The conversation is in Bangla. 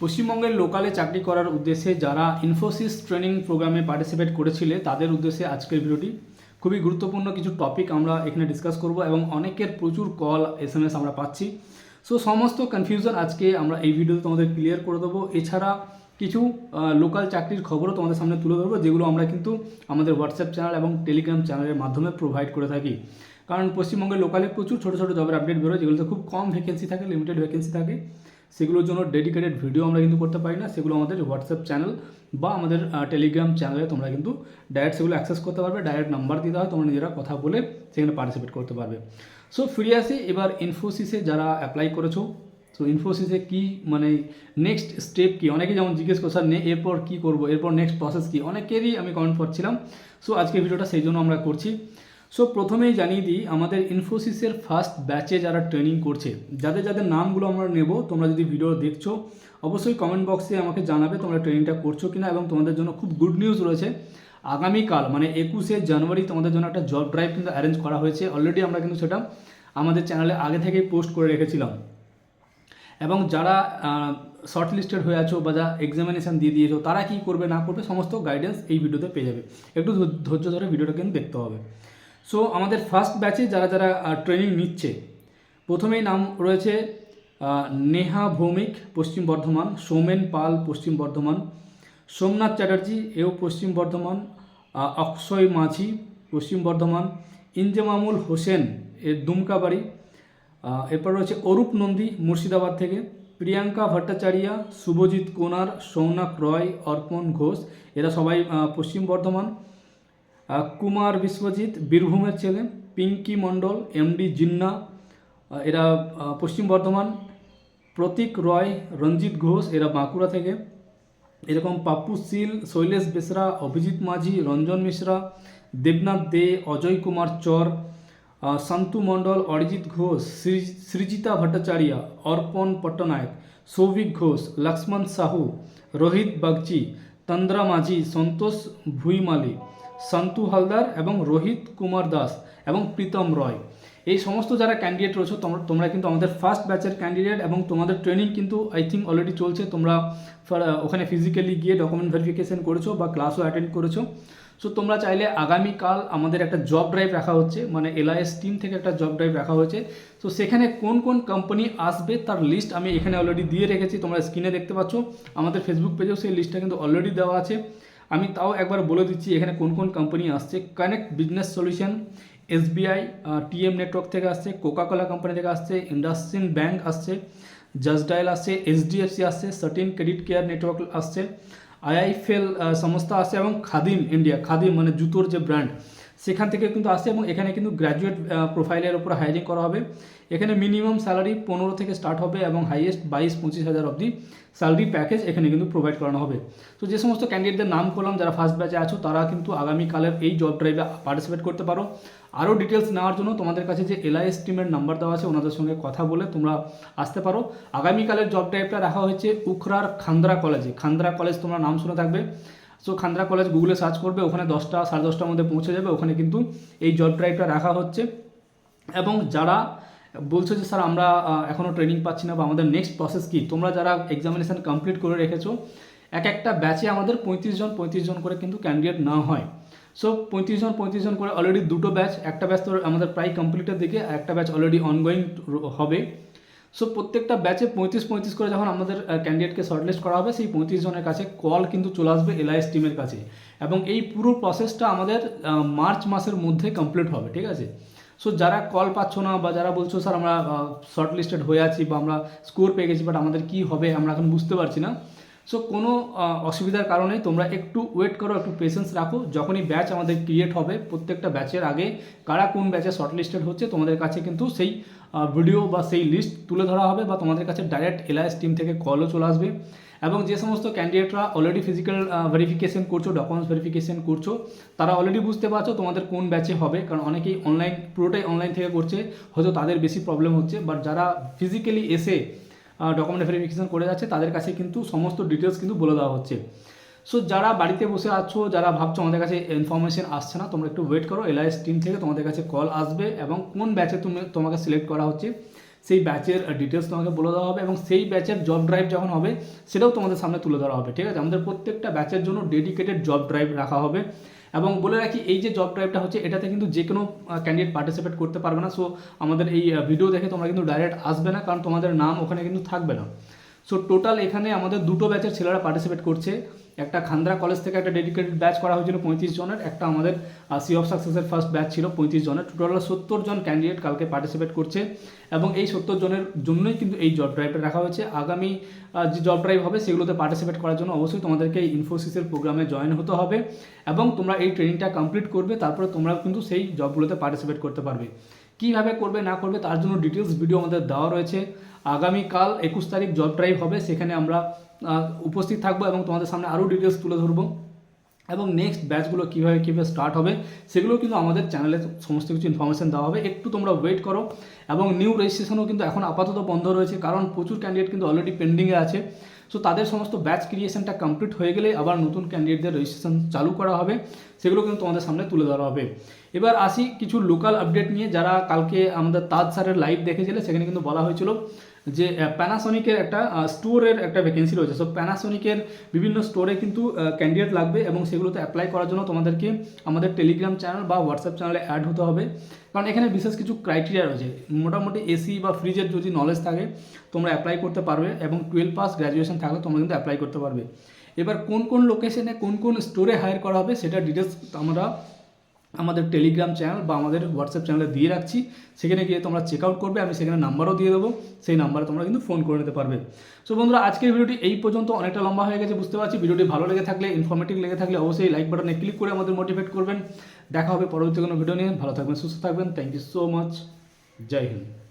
পশ্চিমবঙ্গের লোকালে চাকরি করার উদ্দেশ্যে যারা ইনফোসিস ট্রেনিং প্রোগ্রামে পার্টিসিপেট করেছিলে তাদের উদ্দেশ্যে আজকের ভিডিওটি। খুবই গুরুত্বপূর্ণ কিছু টপিক আমরা এখানে ডিসকাস করব এবং অনেকের প্রচুর কল SMS আমরা পাচ্ছি। সো সমস্ত কনফিউশন আজকে আমরা এই ভিডিওতে তোমাদের ক্লিয়ার করে দেবো। এছাড়া কিছু লোকাল চাকরির খবরও তোমাদের সামনে তুলে ধরবো, যেগুলো আমরা কিন্তু আমাদের হোয়াটসঅ্যাপ চ্যানেল এবং টেলিগ্রাম চ্যানেলের মাধ্যমে প্রোভাইড করে থাকি। কারণ পশ্চিমবঙ্গের লোকালে প্রচুর ছোটো ছোটো জবের আপডেট বেরোয়, যেগুলোতে খুব কম ভ্যাকেন্সি থাকে, লিমিটেড ভ্যাকেন্সি থাকে। সেগুলোর জন্য ডেডিকেটেড ভিডিও আমরা কিন্তু করতে পারি না, সেগুলো আমাদের হোয়াটসঅ্যাপ চ্যানেল বা আমাদের টেলিগ্রাম চ্যানেলে তোমরা কিন্তু ডাইরেক্ট সেগুলো অ্যাক্সেস করতে পারবে। ডাইরেক্ট নাম্বার দিতে হয়, তোমরা নিজেরা কথা বলে সেখানে পার্টিসিপেট করতে পারবে। সো ফিরে আসি এবার ইনফোসিসে যারা অ্যাপ্লাই করেছো। সো ইনফোসিসে কী মানে নেক্সট স্টেপ কী, অনেকে যেমন জিজ্ঞেস করছে স্যার এরপর কী করবো, এরপর নেক্সট প্রসেস কী, অনেকেরই আমি কমেন্ট করছিলাম। সো আজকে ভিডিওটা সেই জন্য আমরা করছি। সো প্রথমেই জানিয়ে দিই, আমাদের ইনফোসিসের ফার্স্ট ব্যাচে যারা ট্রেনিং করছে, যাদের যাদের নামগুলো আমরা নেব, তোমরা যদি ভিডিও দেখছো অবশ্যই কমেন্ট বক্সে আমাকে জানাবে তোমরা ট্রেনিংটা করছো কিনা। এবং তোমাদের জন্য খুব গুড নিউজ রয়েছে, আগামীকাল মানে 21শে জানুয়ারি তোমাদের জন্য একটা জব ড্রাইভ কিন্তু অ্যারেঞ্জ করা হয়েছে। অলরেডি আমরা কিন্তু সেটা আমাদের চ্যানেলে আগে থেকেই পোস্ট করে রেখেছিলাম। এবং যারা শর্ট লিস্টেড হয়ে আছো বা যা এক্সামিনেশান দিয়ে দিয়েছো, তারা কী করবে না করবে সমস্ত গাইডেন্স এই ভিডিওতে পেয়ে যাবে। একটু ধৈর্য ধরে ভিডিওটা কিন্তু দেখতে হবে। সো আমাদের ফার্স্ট ব্যাচে যারা যারা ট্রেনিং নিচ্ছে, প্রথমেই নাম রয়েছে নেহা ভৌমিক পশ্চিম বর্ধমান, সৌমেন পাল পশ্চিম বর্ধমান, সোমনাথ চ্যাটার্জি এও পশ্চিম বর্ধমান, অক্ষয় মাঝি পশ্চিম বর্ধমান, ইনজামামুল হোসেন এর দুমকা বাড়ি। এরপর রয়েছে অরূপ নন্দী মুর্শিদাবাদ থেকে, প্রিয়াঙ্কা ভট্টাচার্য, শুভজিৎ কোনার, সৌনক রয়, অর্পণ ঘোষ এরা সবাই পশ্চিম বর্ধমান, কুমার বিশ্বজিৎ বীরভূমের ছেলে, পিঙ্কি মণ্ডল MD জিন্না এরা পশ্চিম বর্ধমান, প্রতীক রয়, রঞ্জিত ঘোষ এরা বাঁকুড়া থেকে, এরকম পাপ্পু শীল, শৈলেশ বেসরা, অভিজিৎ মাঝি, রঞ্জন মিশ্রা, দেবনাথ দে, অজয় কুমার চর, শান্তু মণ্ডল, অরিজিৎ ঘোষ, সৃজিতা ভট্টাচার্য, অর্পণ পট্টনায়ক, সৌভিক ঘোষ, লক্ষ্মণ সাহু, রোহিত বাগচি, তন্দ্রা মাঝি, সন্তোষ ভুইমালি, শান্তু হালদার এবং রোহিত কুমার দাস এবং প্রীতম রয়। এই সমস্ত যারা ক্যান্ডিডেট রয়েছে তোমরা কিন্তু আমাদের ফার্স্ট ব্যাচের ক্যান্ডিডেট। এবং তোমাদের ট্রেনিং কিন্তু আই থিঙ্ক অলরেডি চলছে। তোমরা ওখানে ফিজিক্যালি গিয়ে ডকুমেন্ট ভেরিফিকেশন করেছো বা ক্লাসও অ্যাটেন্ড করেছো। সো তোমরা চাইলে আগামীকাল আমাদের একটা জব ড্রাইভ রাখা হচ্ছে, মানে LIS টিম থেকে একটা জব ড্রাইভ রাখা হয়েছে। সো সেখানে কোন কোন কোম্পানি আসবে তার লিস্ট আমি এখানে অলরেডি দিয়ে রেখেছি, তোমরা স্ক্রিনে দেখতে পাচ্ছ। আমাদের ফেসবুক পেজেও সেই লিস্টটা কিন্তু অলরেডি দেওয়া আছে। আমি তাও একবার বলে দিচ্ছি এখানে কোন কোন কোম্পানি আসছে। Connect business solution, SBI, TM network থেকে আসছে, কোকাকোলা কোম্পানি থেকে আসছে, ইন্ডাসইন্ড ব্যাংক আসছে, জাস্ট ডায়াল আসছে, HDFC আসছে, সার্টিন ক্রেডিট কেয়ার নেটওয়ার্ক আসছে, IIFL সংস্থা আসছে এবং খাদিম ইন্ডিয়া, খাদিম মানে জুতোর যে ব্র্যান্ড সেখান থেকে কিন্তু আসছে। এবং এখানে কিন্তু গ্র্যাজুয়েট প্রোফাইলের উপর হায়ারিং করা হবে। এখানে মিনিমাম স্যালারি 15 থেকে স্টার্ট হবে এবং হাইয়েস্ট 22-25 হাজার অবধি স্যালারি প্যাকেজ এখানে কিন্তু প্রোভাইড করানো হবে। তো যে সমস্ত ক্যান্ডিডেটদের নাম করলাম যারা ফার্স্ট ব্যাচে আছো, তারা কিন্তু আগামীকালের এই জব ড্রাইভে পার্টিসিপেট করতে পারো। আরও ডিটেলস নেওয়ার জন্য তোমাদের কাছে যে LIS টিমের নাম্বার দেওয়া আছে ওনাদের সঙ্গে কথা বলে তোমরা আসতে পারো। আগামীকালের জব ড্রাইভটা রাখা হয়েছে উখরার খান্দ্রা কলেজে। খান্দ্রা কলেজ তোমরা নাম শুনে থাকবে। সো খান্দ্রা কলেজ গুগলে সার্চ করবে, ওখানে 10টা 10:30টার মধ্যে পৌঁছে যাবে। ওখানে কিন্তু এই জব ড্রাইভটা রাখা হচ্ছে। এবং যারা বলছো যে স্যার আমরা এখনও ট্রেনিং পাচ্ছি না বা আমাদের নেক্সট প্রসেস কী, তোমরা যারা এক্সামিনেশান কমপ্লিট করে রেখেছো, একটা ব্যাচে আমাদের 35 জন করে কিন্তু ক্যান্ডিডেট না হয়। সো 35 জন করে অলরেডি দুটো ব্যাচ, একটা ব্যাচ তো আমাদের প্রায় কমপ্লিটের দিকে, একটা ব্যাচ অলরেডি অনগোয়িং হবে। সো প্রত্যেকটা ব্যাচে 35 করে যখন আমাদের ক্যান্ডিডেটকে শর্টলিস্ট করা হবে, সেই 35 জনের কাছে কল কিন্তু চলে আসবে LIS টিমের কাছে। এবং এই পুরো প্রসেসটা আমাদের মার্চ মাসের মধ্যে কমপ্লিট হবে, ঠিক আছে। সো যারা কল পাচ্ছ না বা যারা বলছো স্যার আমরা শর্টলিস্টেড হয়ে আছি বা আমরা স্কোর পেয়ে গেছি বাট আমাদের কী হবে আমরা এখন বুঝতে পারছি না, সো কোনো অসুবিধার কারণে তোমরা একটু ওয়েট করো, একটু পেশেন্স রাখো। যখনই ব্যাচ আমাদের ক্রিয়েট হবে, প্রত্যেকটা ব্যাচের আগে কারা কোন ব্যাচে শর্টলিস্টেড হচ্ছে তোমাদের কাছে কিন্তু সেই ভিডিও বা সেই লিস্ট তুলে ধরা হবে বা তোমাদের কাছে ডাইরেক্ট LIS টিম থেকে কলও চলে আসবে। এবং যে সমস্ত ক্যান্ডিডেটরা অলরেডি ফিজিক্যাল ভেরিফিকেশন করছো, ডকুমেন্টস ভেরিফিকেশন করছো, তারা অলরেডি বুঝতে পারছো তোমাদের কোন ব্যাচে হবে। কারণ অনেকেই অনলাইন, পুরোটাই অনলাইন থেকে করছে, হয়তো তাদের বেশি প্রবলেম হচ্ছে। বাট যারা ফিজিক্যালি এসে ডকুমেন্ট ভেরিফিকেশন করে যাচ্ছে তাদের কাছে কিন্তু সমস্ত ডিটেলস কিন্তু বলে দেওয়া হচ্ছে। সো যারা বাড়িতে বসে আছো, যারা ভাবছো আমাদের কাছে ইনফরমেশন আসছে না, তোমরা একটু ওয়েট করো। LIS টিম থেকে তোমাদের কাছে কল আসবে এবং কোন ব্যাচে তোমাকে সিলেক্ট করা হচ্ছে সেই ব্যাচের ডিটেলস তোমাকে বলে দেওয়া হবে এবং সেই ব্যাচের জব ড্রাইভ যখন হবে সেটাও তোমাদের সামনে তুলে ধরা হবে। ঠিক আছে, আমাদের প্রত্যেকটা ব্যাচের জন্য ডেডিকেটেড জব ড্রাইভ রাখা হবে। এবং বলে রাখি, এই যে জব ড্রাইভটা হচ্ছে এটাতে কিন্তু যে কোনো ক্যান্ডিডেট পার্টিসিপেট করতে পারবে না। সো আমাদের এই ভিডিও দেখে তোমরা কিন্তু ডাইরেক্ট আসবে না, কারণ তোমাদের নাম ওখানে কিন্তু থাকবে না। সো টোটাল এখানে আমাদের দুটো ব্যাচের ছেলেরা পার্টিসিপেট করছে। একটা খান্দ্রা কলেজ থেকে একটা ডেডিকেটেড ব্যাচ করা হয়েছিল 35 জনের, একটা আমাদের সি অফ সাকসেসের ফার্স্ট ব্যাচ ছিল 35 জনের। টোটাল 70 জন ক্যান্ডিডেট কালকে পার্টিসিপেট করছে এবং এই 70 জনের জন্যই কিন্তু এই জব ড্রাইভটা রাখা হয়েছে। আগামী যে জব ড্রাইভ হবে সেগুলোতে পার্টিসিপেট করার জন্য অবশ্যই তোমাদেরকে এই ইনফোসিসের প্রোগ্রামে জয়েন হতে হবে এবং তোমরা এই ট্রেনিংটা কমপ্লিট করবে, তারপরে তোমরা কিন্তু সেই জবগুলোতে পার্টিসিপেট করতে পারবে। কীভাবে করবে না করবে তার জন্য ডিটেলস ভিডিও আমাদের দেওয়া রয়েছে। আগামীকাল 21 তারিখ জব ড্রাইভ হবে, সেখানে আমরা উপস্থিত থাকবো এবং তোমাদের সামনে আরও ডিটেলস তুলে ধরবো এবং নেক্সট ব্যাচগুলো কীভাবে স্টার্ট হবে সেগুলো কিন্তু আমাদের চ্যানেলে সমস্ত কিছু ইনফরমেশন দেওয়া হবে। একটু তোমরা ওয়েট করো এবং নিউ রেজিস্ট্রেশনও কিন্তু এখন আপাতত বন্ধ রয়েছে, কারণ প্রচুর ক্যান্ডিডেট কিন্তু অলরেডি পেন্ডিংয়ে আছে। সো তাদের সমস্ত ব্যাচ ক্রিয়েশনটা কমপ্লিট হয়ে গেলে আবার নতুন ক্যান্ডিডেটদের রেজিস্ট্রেশন চালু করা হবে, সেগুলো কিন্তু তোমাদের সামনে তুলে ধরা হবে। এবার আসি কিছু লোকাল আপডেট নিয়ে। যারা কালকে আমাদের তাজ স্যারের লাইভ দেখেছিলে সেখানে কিন্তু বলা হয়েছিল যে প্যানাসনিকের একটা স্টোরের একটা ভ্যাকেন্সি রয়েছে। সো প্যানাসনিকের বিভিন্ন স্টোরে কিন্তু ক্যান্ডিডেট লাগবে এবং সেগুলোতে অ্যাপ্লাই করার জন্য তোমাদেরকে আমাদের টেলিগ্রাম চ্যানেল বা হোয়াটসঅ্যাপ চ্যানেলে অ্যাড হতে হবে, কারণ এখানে বিশেষ কিছু ক্রাইটেরিয়া রয়েছে। মোটামুটি এসি বা ফ্রিজের যদি নলেজ থাকে তোমরা অ্যাপ্লাই করতে পারবে এবং 12 পাস গ্র্যাজুয়েশন থাকলে তোমরা কিন্তু অ্যাপ্লাই করতে পারবে। এবার কোন কোন লোকেশনে কোন কোন স্টোরে হায়ার করা হবে সেটা ডিটেলস আমরা আমাদের টেলিগ্রাম চ্যানেল বা আমাদের হোয়াটসঅ্যাপ চ্যানেলে দিয়ে রাখছি, সেখানে গিয়ে তোমরা চেক আউট করবে। আমি সেখানে নাম্বারও দিয়ে দেবো, সেই নাম্বারে তোমরা কিন্তু ফোন করে নিতে পারবে। সো বন্ধুরা, আজকের ভিডিওটি এই পর্যন্ত অনেকটা লম্বা হয়ে গেছে বুঝতে পারছি। ভিডিওটি ভালো লেগে থাকলে, ইনফরমেটিভ লেগে থাকলে অবশ্যই লাইক বাটনে ক্লিক করে আমাদের মোটিভেট করবেন। দেখা হবে পরবর্তী কোনো ভিডিও নিয়ে। ভালো থাকবেন, সুস্থ থাকবেন। Thank you so much. জয় হিন্দ।